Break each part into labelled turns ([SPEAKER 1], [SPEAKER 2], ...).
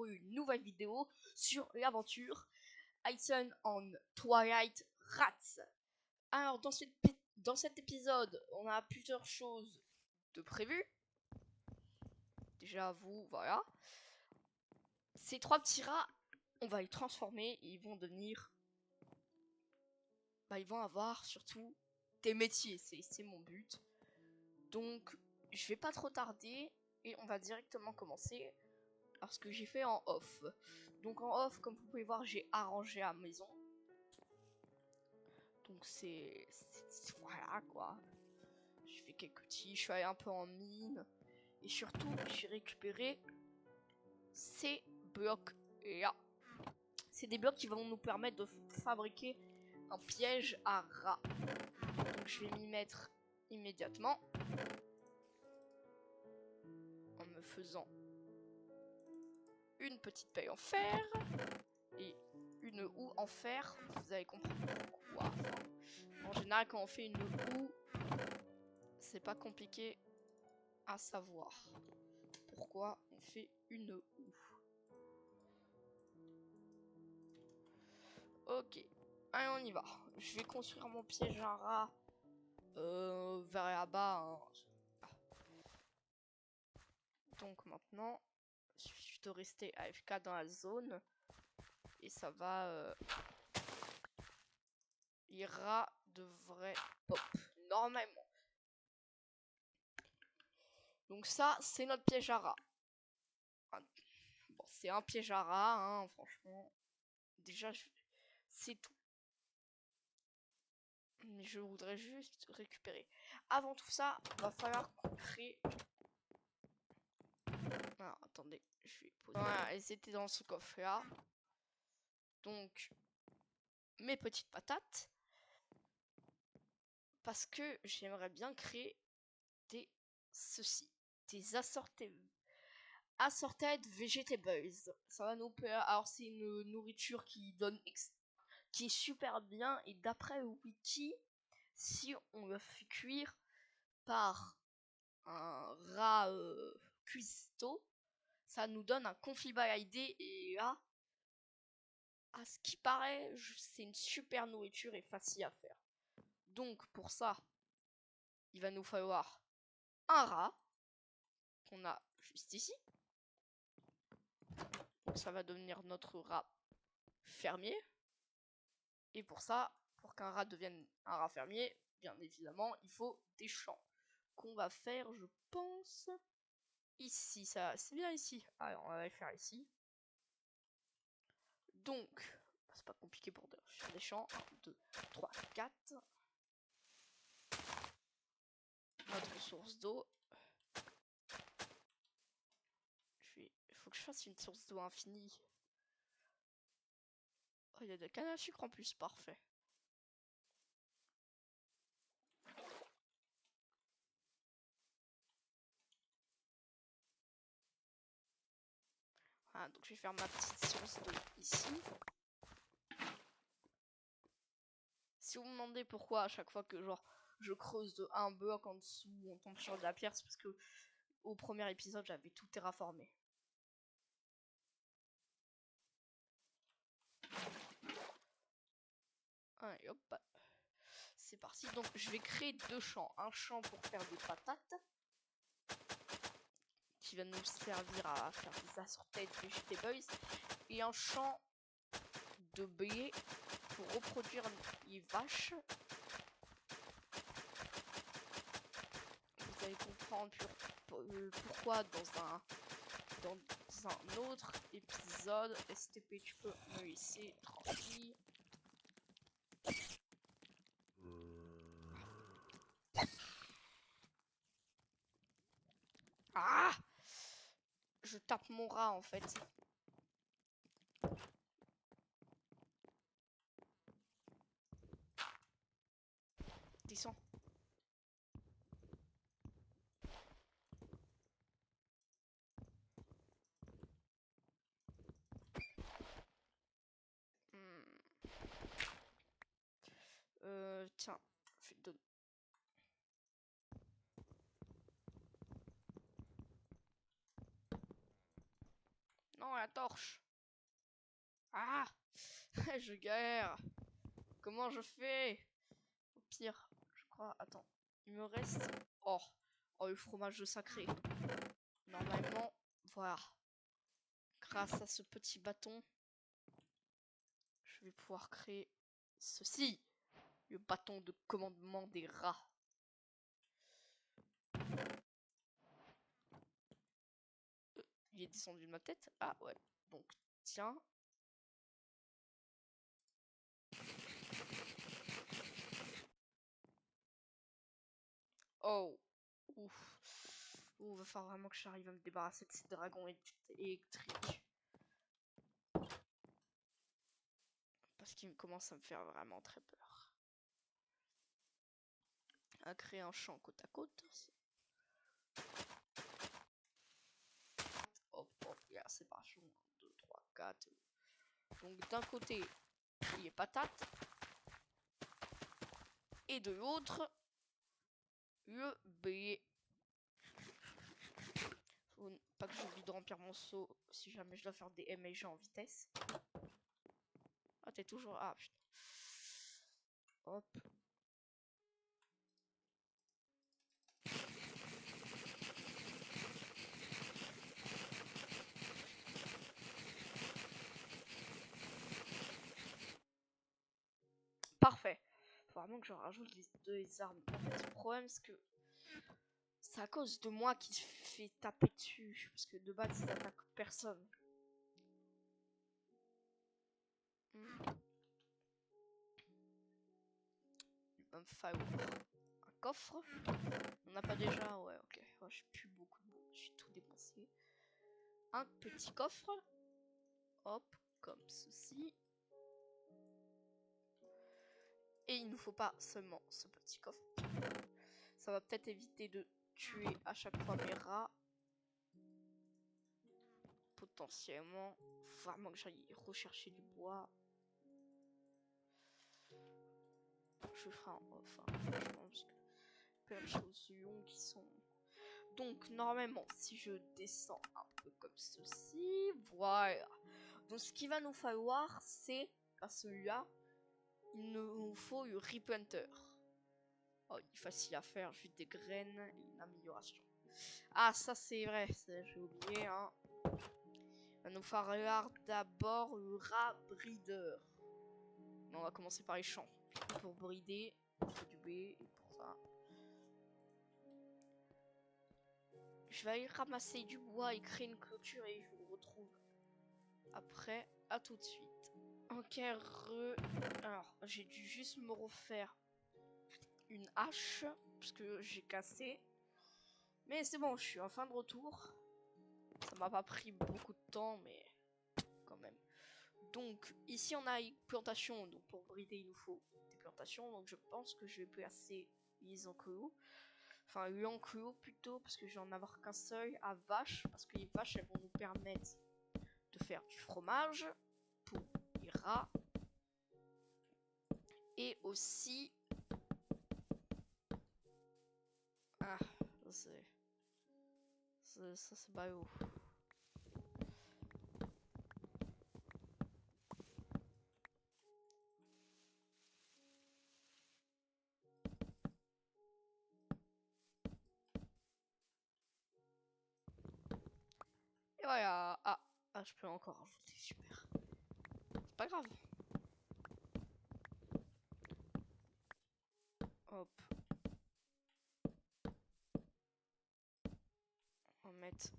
[SPEAKER 1] pour une nouvelle vidéo sur l'aventure Ison on Twilight Rats. Alors dans cet épisode, on a plusieurs choses de prévues. Déjà voilà. Ces 3 petits rats, on va les transformer et ils vont devenir... ils vont avoir surtout des métiers, c'est mon but. Donc je vais pas trop tarder et on va directement commencer par ce que j'ai fait en off. Donc en off, comme vous pouvez voir, j'ai arrangé la maison. Donc c'est voilà quoi. J'ai fait quelques petits, je suis allé un peu en mine. Et surtout, j'ai récupéré ces blocs là. C'est des blocs qui vont nous permettre de fabriquer un piège à rats. Donc je vais m'y mettre immédiatement. En me faisant une petite paille en fer et une houe en fer. Vous allez comprendre pourquoi. En général, quand on fait une houe, c'est pas compliqué à savoir pourquoi on fait une houe. Ok, allez, on y va. Je vais construire mon piège à rat vers là-bas. Hein. Donc maintenant, il suffit de rester AFK dans la zone et ça va. Les rats devraient pop normalement. Donc ça, c'est notre piège à rat. Bon, c'est un piège à rat, hein, franchement. Déjà, c'est tout. Mais je voudrais juste récupérer. Avant tout ça, va falloir qu'on crée... Alors, attendez, je vais poser... Voilà, elles étaient dans ce coffre-là. Donc, mes petites patates. Parce que j'aimerais bien créer des assorted vegetables. Ça va nous permettre... Alors, c'est une nourriture qui donne... qui est super bien. Et d'après le wiki, si on le fait cuire par un rat cuistot, ça nous donne un conflit ID. Et là, à ce qui paraît, c'est une super nourriture et facile à faire. Donc, pour ça, il va nous falloir un rat qu'on a juste ici. Donc ça va devenir notre rat fermier. Et pour ça, pour qu'un rat devienne un rat fermier, bien évidemment, il faut des champs. Qu'on va faire, je pense, ici. Ça, c'est bien ici. Alors, on va le faire ici. Donc, c'est pas compliqué pour faire des champs. 1, 2, 3, 4. Notre source d'eau. Il faut que je fasse une source d'eau infinie. Oh, il y a de canne à sucre en plus, parfait. Voilà, donc je vais faire ma petite source d'eau ici. Si vous me demandez pourquoi à chaque fois que genre je creuse un bloc en dessous, on tombe sur de la pierre, c'est parce que au premier épisode j'avais tout terraformé. Allez hop, c'est parti. Donc je vais créer 2 champs, un champ pour faire des patates qui va nous servir à faire des assorted vegetables et un champ de blé pour reproduire les vaches. Vous allez comprendre pourquoi dans un autre épisode. STP, tu peux me laisser tranquille. Ah! Je tape mon rat en fait. Descends. Tiens, je vais te donner. Non, la torche. Ah. Je galère. Comment je fais? Au pire, je crois. Attends. Il me reste... Oh. Oh, le fromage sacré. Normalement, voilà. Grâce à ce petit bâton, je vais pouvoir créer ceci. Le bâton de commandement des rats. Il est descendu de ma tête. Ah ouais. Donc, tiens. Oh. Ouf. Oh, va falloir vraiment que j'arrive à me débarrasser de ces dragons électriques. Parce qu'ils commencent à me faire vraiment très peur. À créer un champ côte à côte. Hop, hop, il y a séparation. 1, 2, 3, 4. Donc d'un côté, il y a patate. Et de l'autre, le blé. Faut pas que j'oublie de remplir mon seau si jamais je dois faire des MLG en vitesse. Ah, t'es toujours... Ah, putain. Hop. Parfait. Faut vraiment que je rajoute des armes. En fait, le problème, c'est que c'est à cause de moi qui se fait taper dessus. Parce que de base, il attaque personne. Il va me falloir un coffre. On n'a pas déjà? Ouais, ok. Oh, j'ai plus beaucoup de boue. J'ai tout dépensé. Un petit coffre. Hop, comme ceci. Et il nous faut pas seulement ce petit coffre. Ça va peut-être éviter de tuer à chaque fois mes rats. Potentiellement. Faut vraiment que j'aille rechercher du bois. Je ferai un off, hein, franchement, parce que plein de choses longues qui sont... Donc, normalement, si je descends un peu comme ceci, voilà. Donc, ce qu'il va nous falloir, c'est, à celui-là, il nous faut le replanter. Oh, il est facile à faire, juste des graines et une amélioration. Ah, ça c'est vrai, j'ai oublié, hein. Il va nous falloir d'abord le rat breeder. On va commencer par les champs. Pour brider, il faut du blé, et pour ça... Je vais aller ramasser du bois et créer une clôture et je vous retrouve après. À tout de suite. Ok, alors, j'ai dû juste me refaire une hache parce que j'ai cassé. Mais c'est bon, je suis en fin de retour. Ça m'a pas pris beaucoup de temps, mais quand même. Donc, ici on a une plantation. Donc, pour brider, il nous faut des plantations. Donc, je pense que je vais placer les enclos. Enfin, l'enclos plutôt, parce que je vais en avoir qu'un seul à vaches. Parce que les vaches, elles vont nous permettre de faire du fromage pour les rats. Et aussi... Ah, ça c'est ballot. Et voilà. Ah, je peux encore rajouter, super. C'est pas grave. Hop. On va mettre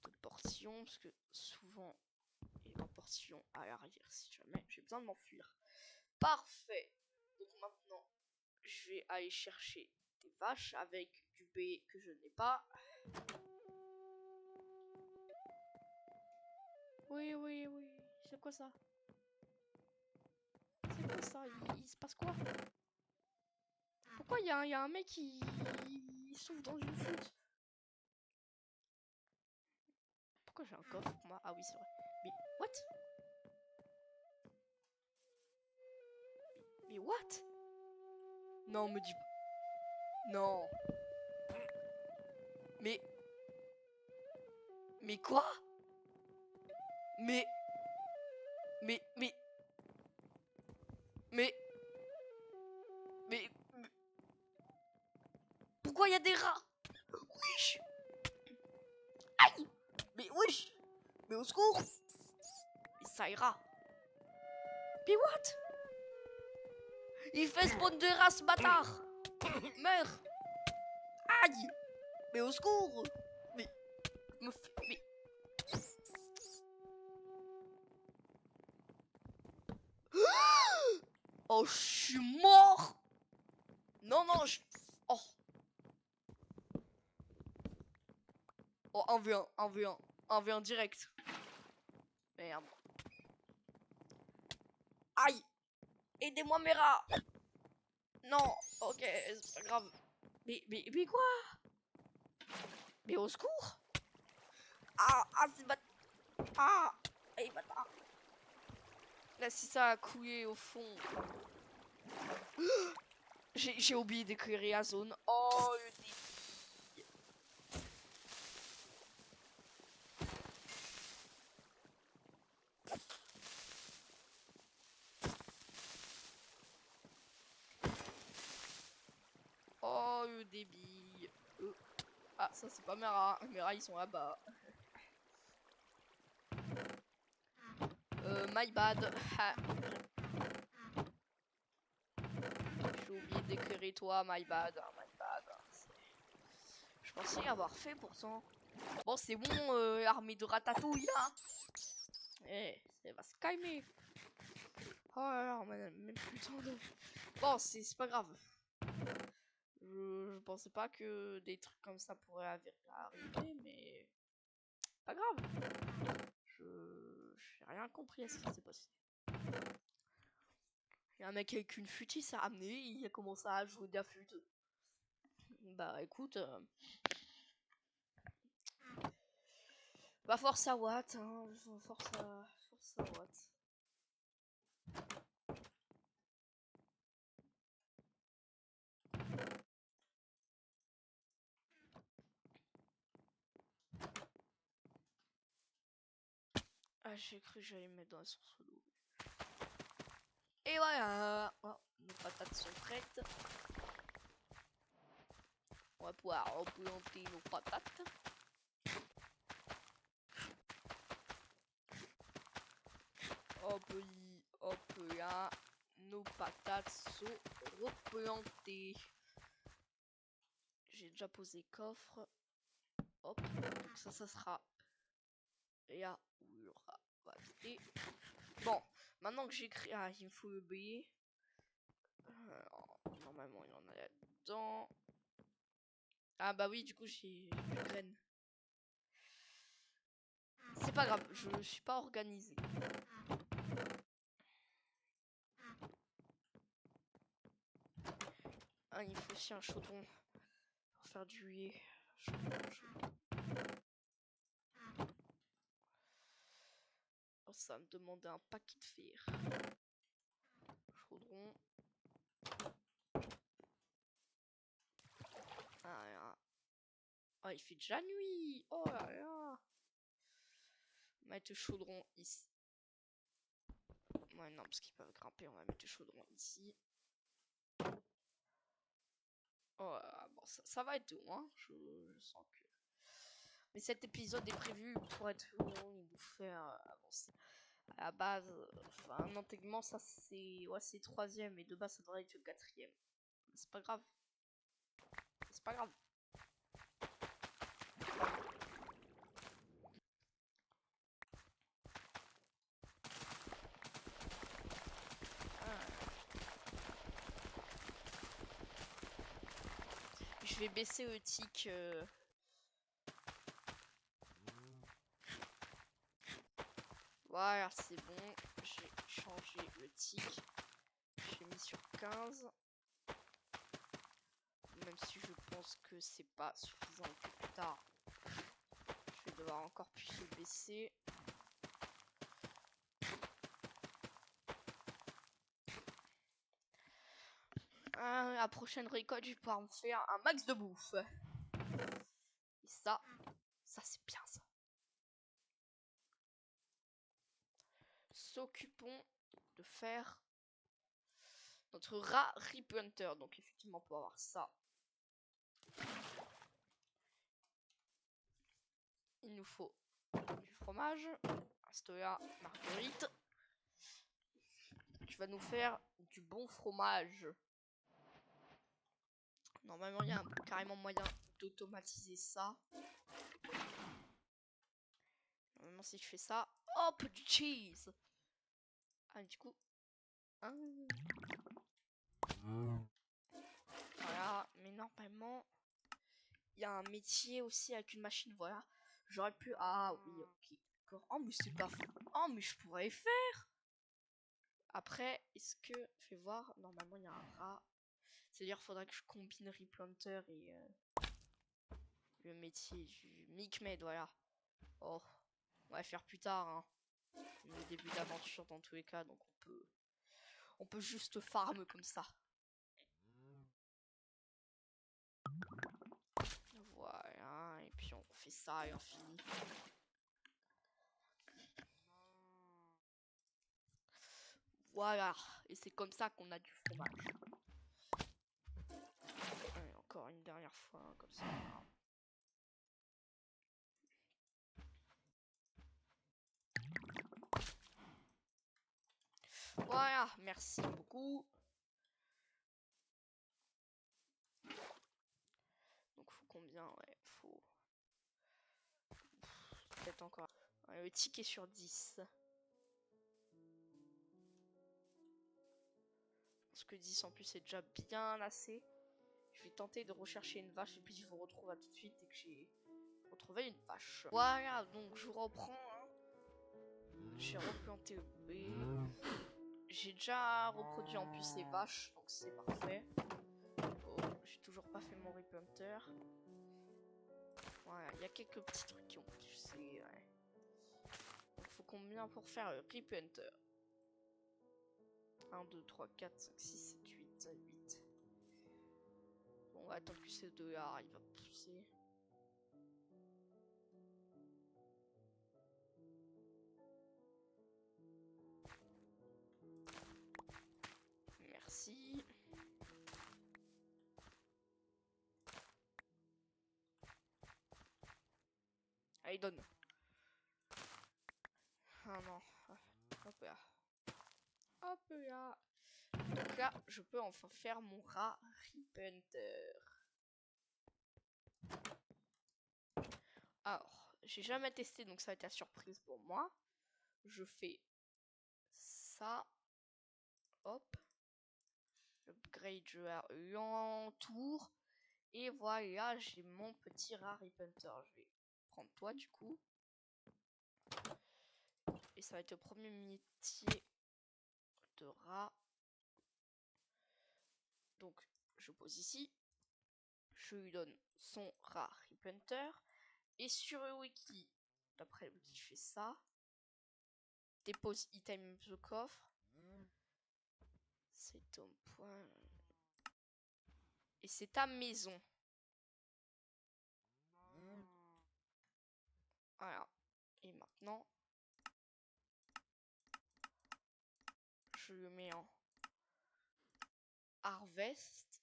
[SPEAKER 1] 2 portions, parce que souvent, il y a une portion à l'arrière, si jamais j'ai besoin de m'enfuir. Parfait. Donc maintenant, je vais aller chercher des vaches avec du blé que je n'ai pas. Oui, oui, oui. C'est quoi ça? C'est quoi ça? Il se passe quoi? Pourquoi il y a un mec qui souffle dans une flûte? Pourquoi j'ai un coffre pour moi? Ah oui, c'est vrai. Mais what? Mais what? Non, me dis... Non. Mais... Mais quoi? Mais... Mais... Pourquoi il y a des rats? Wesh. Aïe. Mais wesh. Mais au secours. Mais ça ira. Mais what? Il fait spawn de rats, ce bâtard. Meurs. Aïe. Mais au secours. Mais... Oh, je suis mort. Non, non, je... Oh. Oh, 1v1, 1v1. 1v1 direct. Merde. Aïe. Aidez-moi, mes rats. Non, ok, c'est pas grave. Mais quoi? Mais au secours. C'est bâtard. Hey, bâtard. Là, si ça a coulé au fond. J'ai oublié d'écrire la zone. Oh, le dé... Oh, le débit. Ah, ça, c'est pas mes rats. Mes rats, ils sont là-bas. My bad. J'ai oublié d'écrire toi, my bad. My bad. Je pensais y avoir fait pourtant. Bon, c'est bon, armée de ratatouille là. Eh, ça va se calmer. Oh là là, on a même plus le temps de... Bon, c'est pas grave. Je pensais pas que des trucs comme ça pourraient arriver, mais... Pas grave. J'ai rien compris à ce qui s'est passé. Il y a un mec avec une flûte, il s'est ramené, il a commencé à jouer de la flûte. Bah écoute... Bah force à Watt, hein. Force à Watt. Ah, j'ai cru que j'allais me mettre dans la source d'eau. Et voilà, oh, nos patates sont prêtes. On va pouvoir replanter nos patates. Hop là, nos patates sont replantées. J'ai déjà posé coffre. Hop, donc ça sera là où il y aura validé. Bon, maintenant que j'ai créé... Ah, il me faut le B. Normalement, il y en a là-dedans. Ah bah oui, du coup, j'ai plus de graines. C'est pas grave, je suis pas organisé. Ah, il faut aussi un chaudron pour faire du huilé. Oh, ça va me demander un paquet de fer. Chaudron. Ah, il fait déjà nuit. Oh là là. On va mettre le chaudron ici. Ouais, non, parce qu'ils peuvent grimper. On va mettre le chaudron ici. Oh là là, bon, ça va être long, hein. Je sens que... Mais cet épisode est prévu pour être long. Il nous fait avancer. À la base, enfin, non, techniquement, ça c'est... Ouais, c'est 3ème. Et de base, ça devrait être le 4ème. C'est pas grave. C'est pas grave. Je vais baisser le tic. Voilà, c'est bon. J'ai changé le tic. J'ai mis sur 15. Même si je pense que c'est pas suffisant que plus tard. Je vais devoir encore plus le baisser. La prochaine récolte, je vais pouvoir me faire un max de bouffe. Et ça c'est bien ça. s'occupons de faire notre rat Rip Hunter. Donc effectivement pour avoir ça, il nous faut du fromage, Astoria, marguerite. Tu vas nous faire du bon fromage. Normalement, il y a carrément moyen d'automatiser ça. Normalement, si je fais ça, hop, du cheese. Ah, du coup, voilà. Mais normalement, il y a un métier aussi avec une machine. Voilà. J'aurais pu. Ah oui, ok, d'accord. Oh, mais c'est pas fou. Oh, mais je pourrais faire. Après, est-ce que. Fais voir. Normalement, il y a un rat. C'est-à-dire, il faudrait que je combine Replanter et le métier du Micmed. Voilà. Oh, on va faire plus tard. Hein. Le début d'aventure dans tous les cas, donc on peut juste farm comme ça. Voilà, et puis on fait ça et on finit. Voilà, et c'est comme ça qu'on a du fromage. Allez, encore une dernière fois, hein, comme ça. Voilà, merci beaucoup. Donc faut combien? Ouais, faut... peut-être encore... Ouais, le ticket sur 10. Parce que 10 en plus c'est déjà bien assez. Je vais tenter de rechercher une vache et puis je vous retrouve à tout de suite dès que j'ai retrouvé une vache. Voilà, donc je reprends. Hein. J'ai replanté le blé. J'ai déjà reproduit en plus les vaches, donc c'est parfait. Oh, j'ai toujours pas fait mon replanter. Voilà, il y a quelques petits trucs qui ont poussé. Ouais. Donc faut combien pour faire le replanter? 1, 2, 3, 4, 5, 6, 7, 8, 8. Bon, on va attendre que ces deux là arrivent à pousser. Merci. Allez, donne. Ah non. Hop là. Hop là. Donc là, je peux enfin faire mon rat Replanter. Alors, j'ai jamais testé, donc ça va être la surprise pour moi. Je fais ça. Hop. Upgrade, je vais l'entour. Et voilà, j'ai mon petit rat Replanter. Je vais prendre toi du coup. Et ça va être le premier métier de rat. Donc, je pose ici. Je lui donne son rat Replanter. Et sur le wiki, d'après le wiki, je fais ça. Dépose item the coffre. C'est ton point. Et c'est ta maison. Voilà. Et maintenant, je le mets en harvest.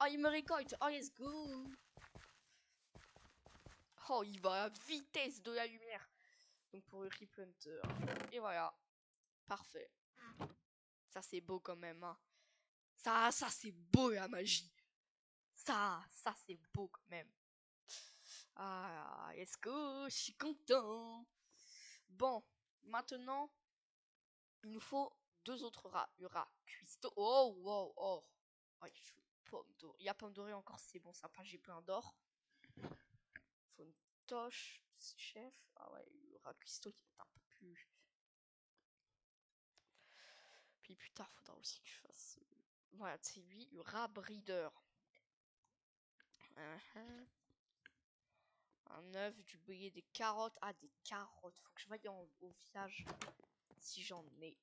[SPEAKER 1] Oh, il me récolte. Oh, let's go. Oh, il va à la vitesse de la lumière. Donc pour le Replanter. Et voilà. Parfait. Ça, c'est beau quand même. Hein. Ça c'est beau la magie. Ça c'est beau quand même. Ah, let's go. Je suis content. Bon, maintenant, il nous faut deux autres rats. Le rat cuistot. Oh, wow, or. Oh, pomme d'or. Il y a pomme dorée encore, c'est bon, ça pas, j'ai plein d'or. Faut une toche, chef. Ah ouais, le rat cuistot qui est un peu plus. Puis plus tard, faudra aussi que je fasse. Voilà, c'est lui, le rat breeder. Un œuf, du blé, des carottes. Ah, des carottes. Faut que je vaille au village si j'en ai.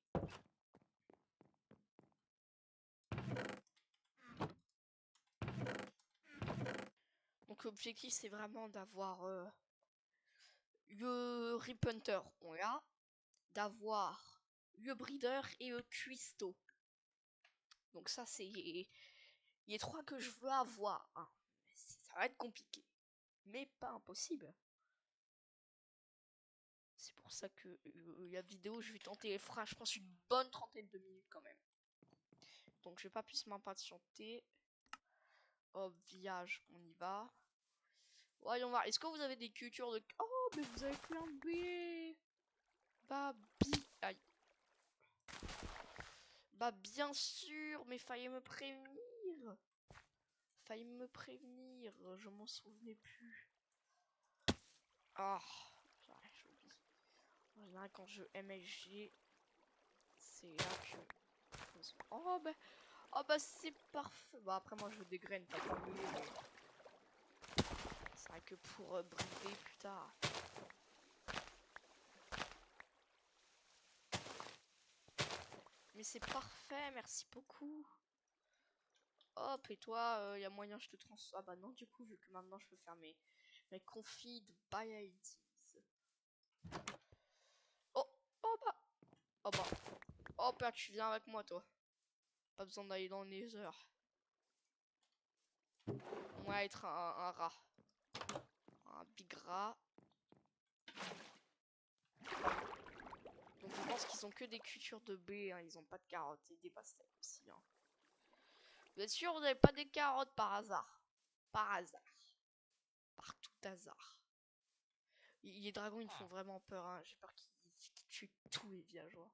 [SPEAKER 1] Donc l'objectif c'est vraiment d'avoir le Replanter, on l'a, d'avoir breeder et cuistot. Donc ça c'est les 3 que je veux avoir. Hein. Ça va être compliqué. Mais pas impossible. C'est pour ça que la vidéo, je vais tenter, elle fera, je pense, une bonne trentaine de minutes quand même. Donc je vais pas plus m'impatienter. Hop, village, on y va. Voyons voir. Est-ce que vous avez des cultures de... Oh, mais vous avez plein de baies. Aïe. Bah bien sûr, mais fallait me prévenir. Je m'en souvenais plus. Ah, j'ai oublié. En général, quand je MSG, c'est là que... Oh bah c'est parfait. Bah après moi je dégraine pas comme lui, mais... C'est vrai que pour brider plus tard. Mais c'est parfait, merci beaucoup. Hop, et toi, y a moyen je te transfère. Ah bah non, du coup, vu que maintenant je peux faire mes config de buy IDs. Oh, oh bah. Oh bah, tu viens avec moi, toi. Pas besoin d'aller dans les heures. On va être un rat. Un big rat. Donc je pense qu'ils ont que des cultures de blé, hein. Ils ont pas de carottes et des pastèques aussi. Hein. Vous êtes sûr vous n'avez pas des carottes par hasard? Par hasard. Par tout hasard. Les dragons ils me font vraiment peur. Hein. J'ai peur qu'ils tuent tous les villageois.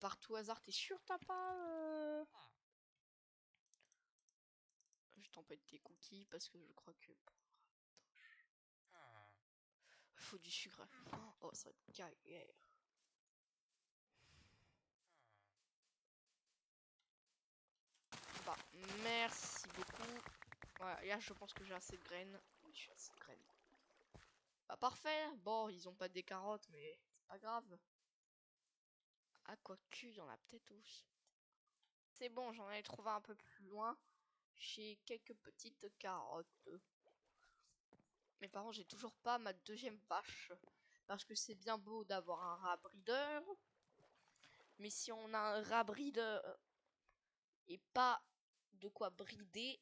[SPEAKER 1] Par tout hasard, t'es sûr t'as pas Je t'empêche tes cookies parce que je crois que... Faut du sucre. Oh, ça va être galère. Bah, merci beaucoup. Voilà, là, je pense que j'ai assez de graines. Oui, j'ai assez de graines. Bah, parfait. Bon, ils ont pas des carottes, mais c'est pas grave. Ah, quoique, il y en a peut-être aussi. C'est bon, j'en ai trouvé un peu plus loin. J'ai quelques petites carottes. Mais par contre, j'ai toujours pas ma deuxième vache. Parce que c'est bien beau d'avoir un rat breeder. Mais si on a un rat breeder et pas de quoi brider,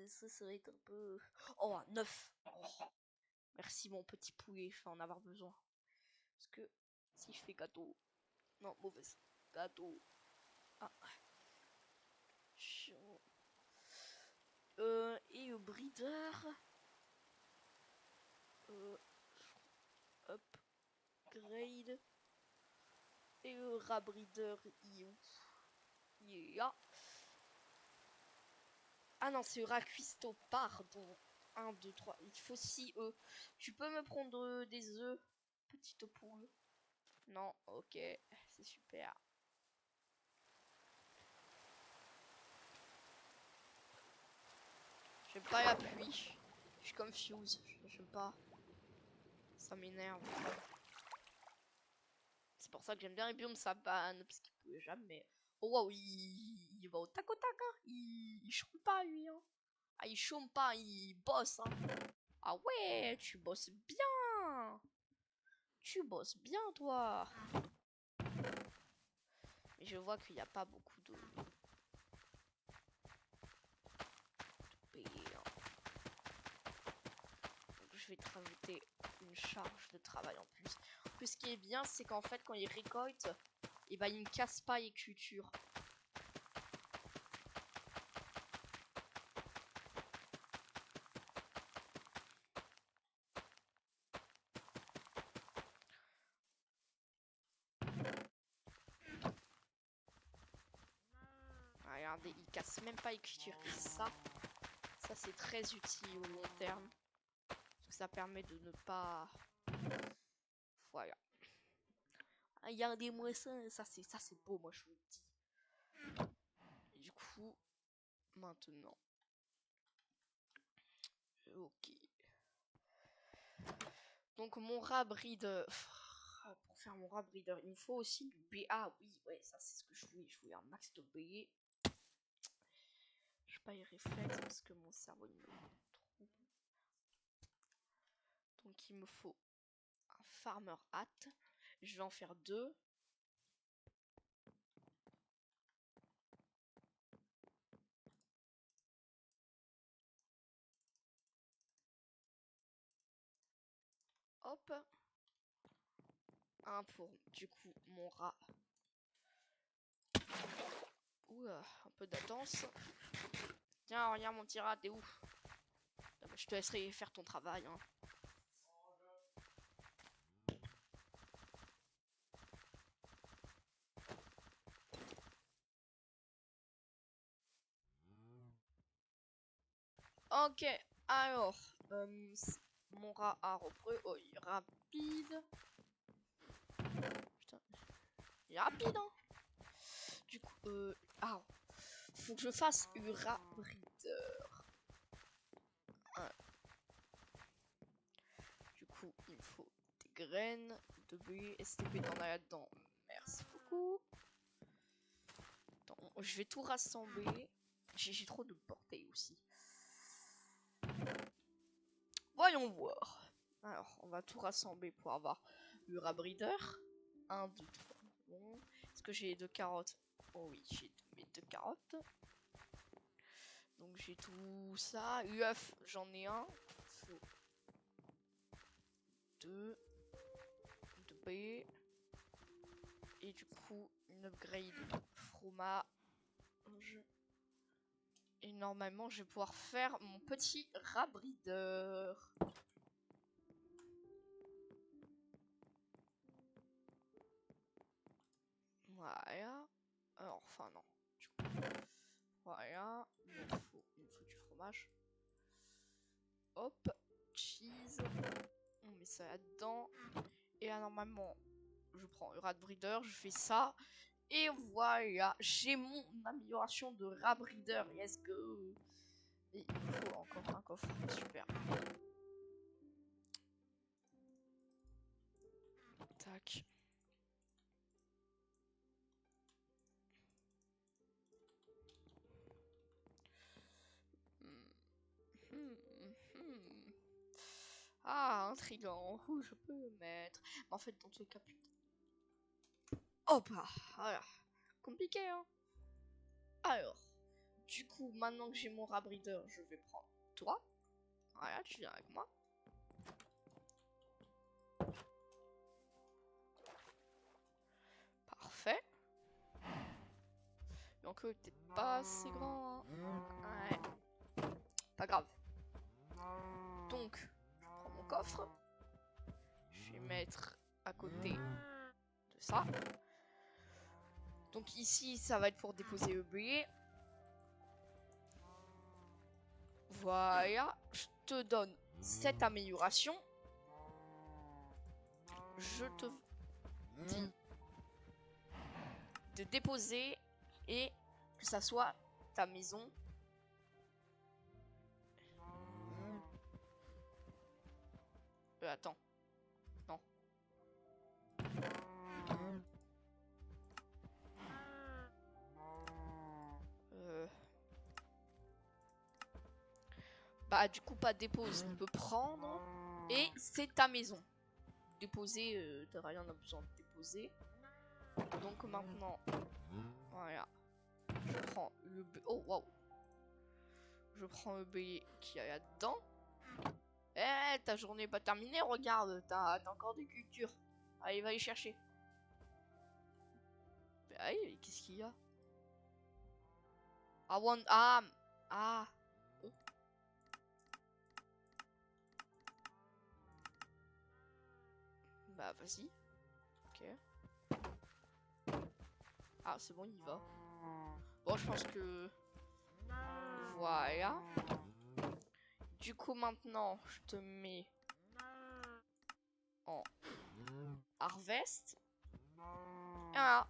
[SPEAKER 1] ça serait un peu... Oh, 9. Oh. Merci mon petit poulet, je vais en avoir besoin. Parce que si je fais gâteau... Non, mauvaise. Gâteau. Ah. Et breeder... Upgrade. Et rat breeder, yeah. Ah non, c'est Raquisto, pardon. 1, 2, 3. Il faut 6 œufs. Tu peux me prendre des œufs, petite poule? Non, ok. C'est super. J'aime pas la pluie. Je suis comme Fuse. J'aime pas. Ça m'énerve. C'est pour ça que j'aime bien les biomes savane. Parce qu'il pouvait jamais. Oh waouh, il va au tac au tac. Hein. Il chôme pas lui. Hein. Ah, il chôme pas, il bosse. Hein. Ah ouais, tu bosses bien. Tu bosses bien, toi. Mais je vois qu'il n'y a pas beaucoup de paix. Hein. Donc je vais te rajouter une charge de travail en plus. En plus, ce qui est bien, c'est qu'en fait, quand il récolte, et ben, il ne casse pas les cultures. Regardez, il casse même pas les cultures. Et ça c'est très utile au long terme. Parce que ça permet de ne pas... Voilà. Regardez-moi ça, ça c'est beau, moi je vous le dis. Et du coup, maintenant... Ok. Donc mon rat breeder... Pour faire mon rat breeder, il me faut aussi du B. Ah oui, ouais, ça c'est ce que je voulais. Je voulais un max de B. Je pas y réflexe parce que mon cerveau il me trompe. Donc il me faut un farmer hat. Je vais en faire 2. Hop. Un pour, du coup, mon rat. Ouh, un peu d'attente. Tiens, regarde mon petit rat, t'es où? Je te laisserai faire ton travail, hein. Ok, alors, mon rat a repris. Oh, il est rapide. Putain, il est rapide, hein. Du coup, ah, faut que je fasse une rat breeder. Du coup, il me faut des graines de blé. STP, t'en as là-dedans. Merci beaucoup. Attends, je vais tout rassembler. J'ai trop de portée aussi. Voyons voir. Alors, on va tout rassembler pour avoir le rat breeder. 1, 2, 3. Bon. Est-ce que j'ai 2 carottes? Oh oui, j'ai mes 2 carottes. Donc j'ai tout ça. UF, j'en ai un. Faut 2. 2B. Et du coup, une upgrade fromage. Et normalement, je vais pouvoir faire mon petit rat breeder. Voilà. Alors, enfin, non. Du coup, voilà. Il me faut du fromage. Hop. Cheese. On met ça là-dedans. Et là, normalement, je prends le rat breeder. Je fais ça. Et voilà. J'ai mon amélioration de rat breeder. Yes, go. Et il me faut encore un coffre. Super. Tac. Ah, intriguant. Où je peux le mettre? Mais en fait, dans tous les cas, putain. Hop là. Voilà. Compliqué, hein? Alors, du coup, maintenant que j'ai mon rat breeder, je vais prendre toi. Voilà, tu viens avec moi. Parfait. Donc, t'es pas assez grand, hein? Ouais. Pas grave. Donc, je prends mon coffre. Je vais mettre à côté de ça. Donc ici, ça va être pour déposer le blé. Voilà. Je te donne cette amélioration. Je te dis de déposer et que ça soit ta maison. Attends. Non. Bah du coup pas dépose, il peut prendre et c'est ta maison. Déposer, t'auras rien besoin de déposer. Donc maintenant, voilà. Je prends le B. Oh waouh. Je prends le B qui y a là-dedans. Eh, ta journée n'est pas terminée, regarde, t'as encore des cultures. Allez, va les chercher. Aïe, qu'est-ce qu'il y a? Ah. Oh. Bah vas-y. Ok. Ah, c'est bon, il y va. Bon, je pense que... Voilà. Du coup, maintenant, je te mets en harvest. Voilà.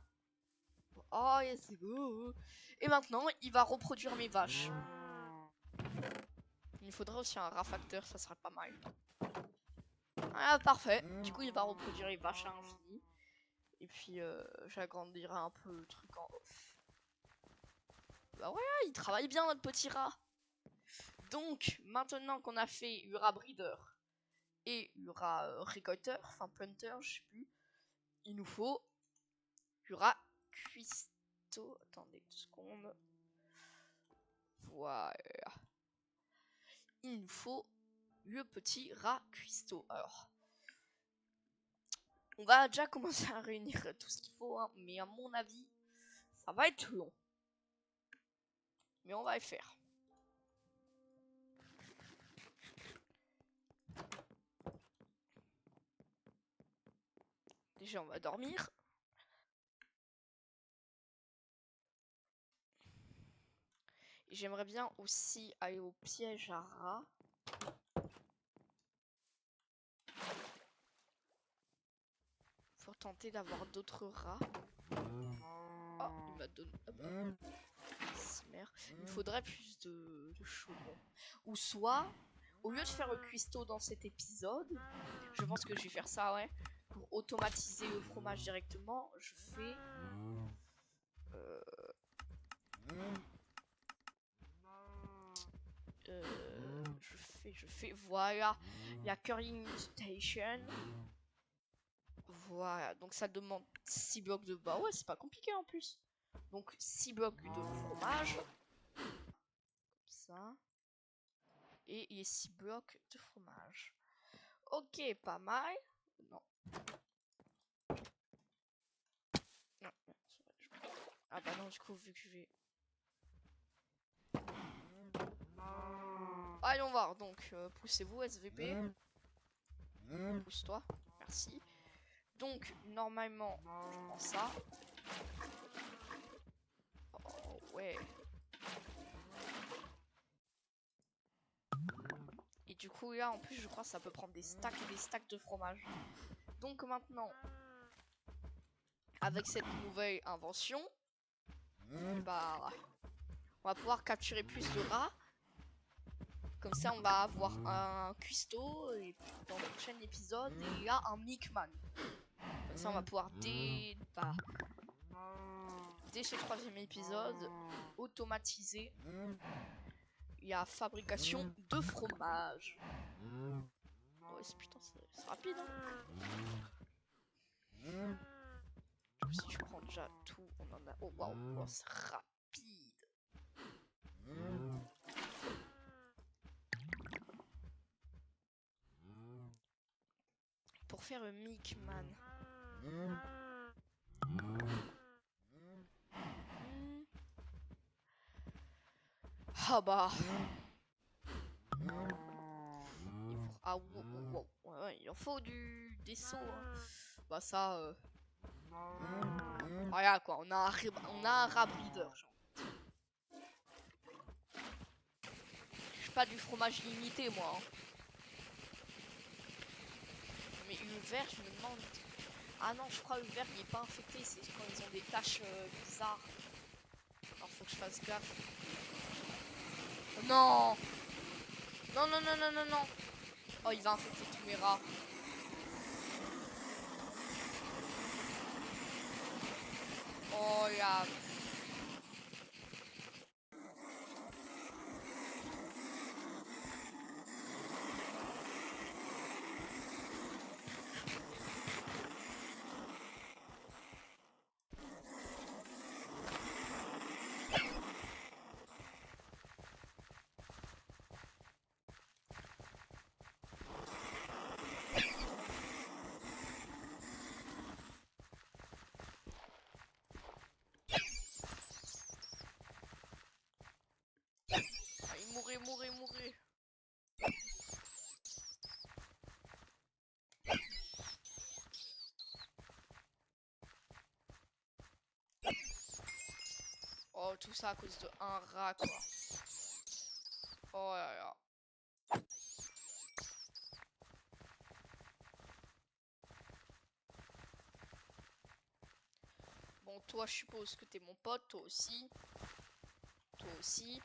[SPEAKER 1] Oh, yes, c'est beau. Et maintenant, il va reproduire mes vaches. Il faudrait aussi un rat facteur, ça serait pas mal. Ah, parfait. Du coup, il va reproduire les vaches à l'infini. Et puis, j'agrandirai un peu le truc en off. Bah ouais, il travaille bien, notre petit rat. Donc, maintenant qu'on a fait le rat breeder et il y aura récolteur, enfin planter, je sais plus. Il nous faut, il y aura cuistot. Attendez 2 secondes. Voilà. Il nous faut le petit rat cuistot. Alors, on va déjà commencer à réunir tout ce qu'il faut, hein, mais à mon avis, ça va être long. Mais on va le faire. Déjà, on va dormir. J'aimerais bien aussi aller au piège à rats. Pour tenter d'avoir d'autres rats. Oh, il m'a donné... Ah bah. Merde. Il me faudrait plus de chaudron. Ou soit, au lieu de faire le cuistot dans cet épisode, je pense que je vais faire ça, ouais. Pour automatiser le fromage directement, je fais... je fais, voilà, la curling station. Voilà, donc ça demande 6 blocs de... Bah ouais, c'est pas compliqué en plus. Donc 6 blocs de fromage. Comme ça. Et les 6 blocs de fromage. Ok, pas mal. Non. Non. Ah bah non, du coup, vu que je vais... Allons voir, donc, poussez-vous, SVP. Pousse-toi, merci. Donc, normalement, je prends ça. Oh, ouais. Et du coup, là, en plus, je crois que ça peut prendre des stacks et des stacks de fromage. Donc, maintenant, avec cette nouvelle invention, bah, on va pouvoir capturer plus de rats. Comme ça, on va avoir un cuistot et dans le prochain épisode, il y a un Mickman. Comme ça, on va pouvoir dès ce 3e épisode automatiser la fabrication de fromage. Ouais, putain, c'est rapide, hein. Si je prends déjà tout, on en a. Oh waouh, oh, c'est rapide. Pour faire un Mickman. Ah bah. Ah wow, ouais, il en faut des seaux. Hein. Bah ça. Voilà quoi, on a un rat breeder. Je suis pas du fromage limité moi. Hein. Mais le vert, je me demande. Ah non, je crois le vert il est pas infecté, c'est quand ils ont des taches bizarres. Alors faut que je fasse gaffe. Oh, non. Non, non, non, non, non, non. Oh, il va infecter tous mes rats. Oh, là. Ah, il mourait, mourait, mourait. Oh, tout ça à cause de un rat, quoi. Oh là là. Bon, toi, je suppose que t'es mon pote, toi aussi. Toi aussi.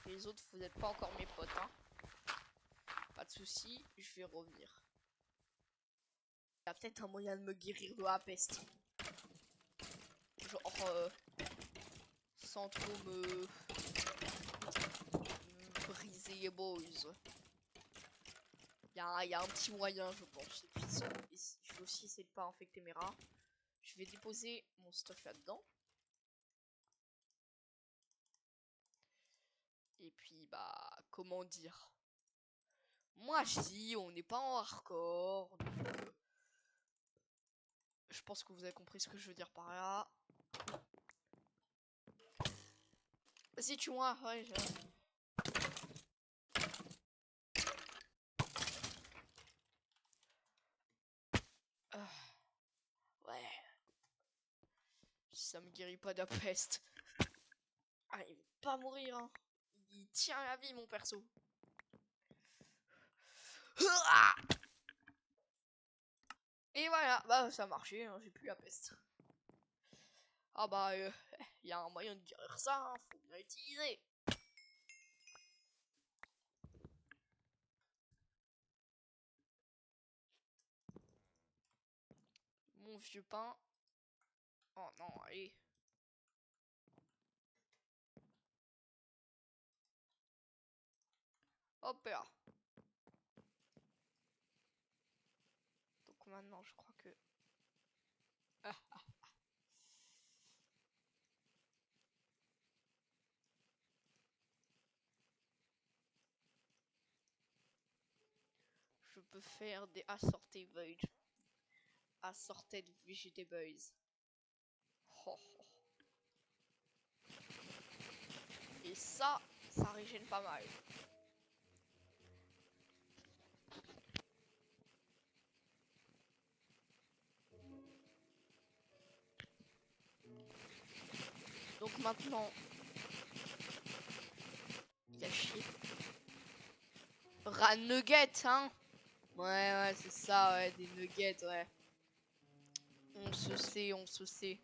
[SPEAKER 1] Les autres, vous n'êtes pas encore mes potes, hein. Pas de soucis, je vais revenir. Il y a peut-être un moyen de me guérir de la peste. Genre, sans trop me briser les boys. Il y a un petit moyen, je pense. Et puis, je vais aussi essayer de pas infecter mes rats. Je vais déposer mon stuff là-dedans. Et puis, bah, comment dire? Moi, je dis, on n'est pas en hardcore. Donc, je pense que vous avez compris ce que je veux dire par là. Vas-y, tue-moi. Ouais, ouais. Ça me guérit pas de la peste. Ah, il va pas mourir, hein. Il tient la vie, mon perso. Et voilà, bah ça a marché, hein, j'ai plus la peste. Ah bah, y a un moyen de guérir ça, hein, faut bien l'utiliser. Mon vieux pain. Oh non, allez. Hop là. Donc maintenant, je crois que... Je peux faire des assorted vegetables. Oh, oh. Et ça régène pas mal. Donc maintenant, il a chier. Rat nugget, hein. Ouais, c'est ça, ouais, des nuggets, ouais. On se sait, on se sait.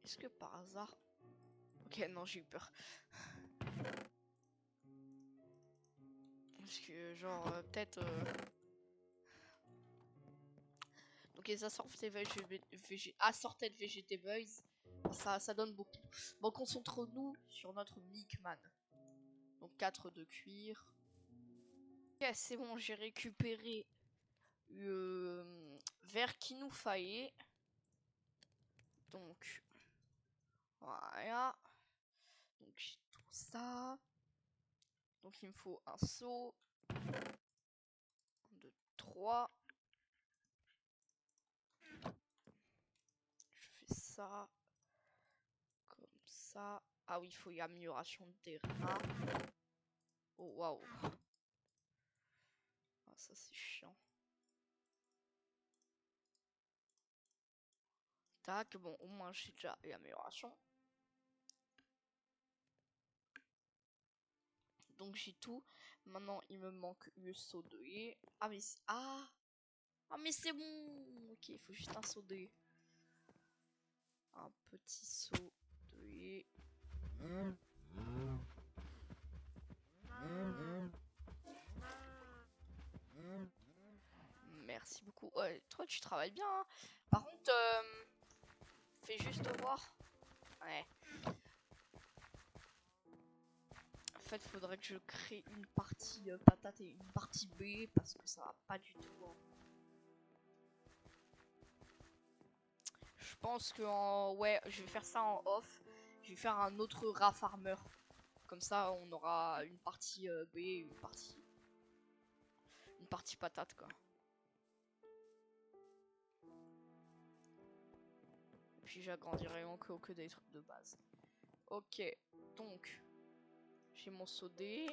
[SPEAKER 1] Est-ce que par hasard... Ok, non, j'ai eu peur. Parce que, genre, peut-être... Donc les assorted vegetables, ça donne beaucoup. Bon, concentrons-nous sur notre Meekman. Donc 4 de cuir. Ok, c'est bon, j'ai récupéré le verre qu'il nous fallait. Donc, voilà. Donc j'ai tout ça. Donc il me faut un seau. 1, 2, 3. Je fais ça. Comme ça. Ah oui, il faut une amélioration des rats. Oh waouh. Ah, ça c'est chiant. Tac, bon, au moins j'ai déjà l'amélioration. Donc j'ai tout. Maintenant il me manque le seau de lait. Ah mais c'est bon. Ok, il faut juste un seau de lait. Un petit seau de lait. Merci beaucoup. Ouais, toi tu travailles bien, hein. Par contre, fais juste voir. Ouais. En fait, faudrait que je crée une partie patate et une partie B parce que ça va pas du tout, hein. Je pense que ouais, je vais faire ça en off. Je vais faire un autre rat farmer. Comme ça, on aura une partie B et une partie patate, quoi. Puis j'agrandirai encore que des trucs de base. Ok, donc j'ai mon sodé.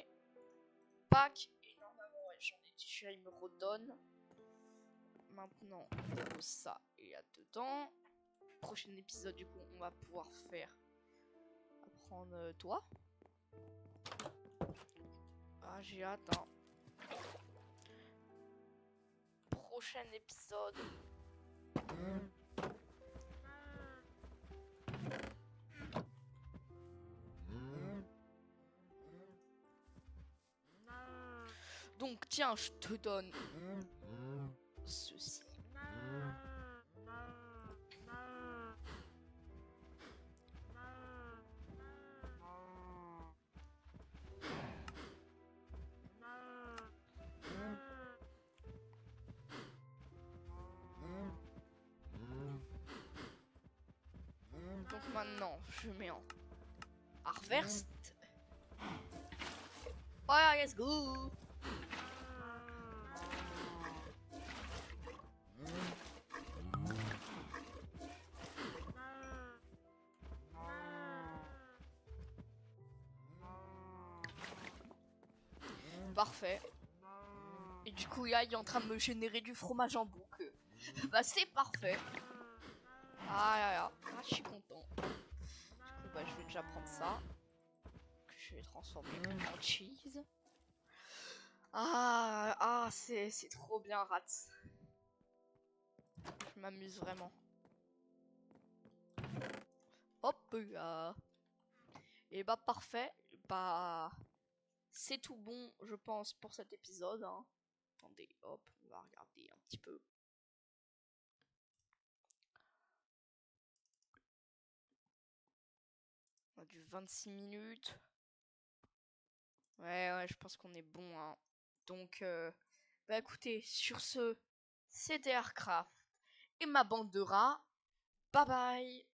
[SPEAKER 1] Pack. Et normalement, ouais, j'en ai déjà, il me redonne. Maintenant, on dépose ça et là-dedans. Prochain épisode, du coup, on va pouvoir faire. On va prendre toi. Ah, j'ai hâte, hein. Prochain épisode. Donc, tiens, je te donne ceci. Donc maintenant, je mets en harvest. Ouais, let's go. Parfait. Et du coup, là, il est en train de me générer du fromage en boucle. Bah, c'est parfait. Ah là là, ah, je suis content. Du coup, bah, je vais déjà prendre ça. Que je vais transformer en cheese. Ah, c'est trop bien, Rats. Je m'amuse vraiment. Hop là. Et bah, parfait. Bah, c'est tout bon, je pense, pour cet épisode. Hein. Attendez, hop, on va regarder un petit peu. On a du 26 minutes. Ouais, je pense qu'on est bon. Hein. Donc, bah écoutez, sur ce, c'était Aircraft et ma bande de rats. Bye bye!